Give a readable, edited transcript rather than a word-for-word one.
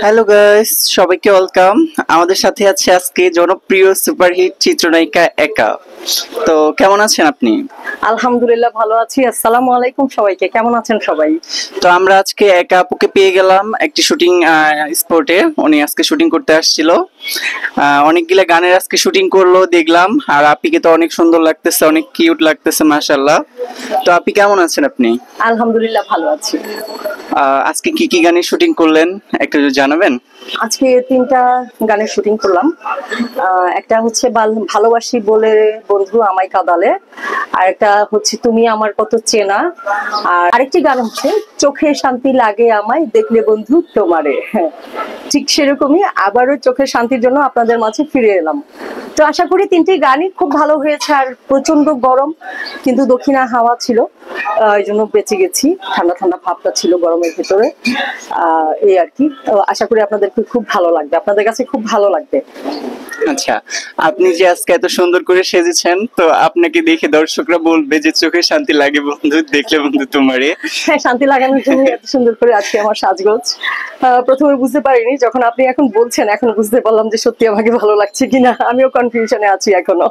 Hello guys, সবাইকে welcome. আমাদের সাথে আছে আজকে জনপ্রিয় সুপারহিট চিত্রনায়িকা একা। তো কেমন আছেন আপনি? আলহামদুলিল্লাহ ভালো আছি। আসসালামু আলাইকুম সবাইকে, কেমন আছেন সবাই? তো আমরা আজকে একা আপুকে পেয়ে গেলাম একটি শুটিং স্পটে। উনি আজকে শুটিং করতে আসছিল। অনেকগুলা গানের আজকে শুটিং করলো দেখলাম। আর আপিকে তো অনেক সুন্দর লাগতেছে, অনেক কিউট লাগতেছে মাশাআল্লাহ। তো আপনি কেমন আছেন আপনি? আলহামদুলিল্লাহ ভালো আছি। আজকে কি কি গানের শুটিং করলেন একটু জানাবেন? আজকে 3টা গানের শুটিং করলাম। একটা হচ্ছে ভালোবাসি বলে বন্ধু আমায় কাঁদালে, আর একটা হচ্ছে তুমি আমার কত চেনা, আর আরেকটি গান হচ্ছে চোখে শান্তি লাগে আমায় দেখলে বন্ধু তোমারে। হ্যাঁ, ঠিক সেরকমই আবারও চোখের শান্তির জন্য আপনাদের মাঝে ফিরে এলাম। তো আশা করি 3টি গানই খুব ভালো হয়েছে। আর প্রচন্ড গরম, কিন্তু দক্ষিণা হাওয়া ছিল, এই জন্য বেঁচে গেছি। ঠান্ডা ঠান্ডা ভাবটা ছিল গরমের ভিতরে, এই আর কি। তো আশা করি আপনাদেরকে খুব ভালো লাগবে, আপনাদের কাছে খুব ভালো লাগবে। আচ্ছা, আপনি যে আজকে এত সুন্দর করে সেজেছেন, তো আপনাকে দেখে দর্শকরা বলবে যে চোখে শান্তি লাগে বন্ধু দেখলে বন্ধু তোমারে। হ্যাঁ, শান্তি লাগানোর জন্য এত সুন্দর করে আজকে আমার সাজগোজ। প্রথমে বুঝতে পারিনি, যখন আপনি এখন বলছেন এখন বুঝতে পারলাম যে সত্যি আমাকে ভালো লাগছে কিনা। আমিও কনফিউশনে আছি এখনো।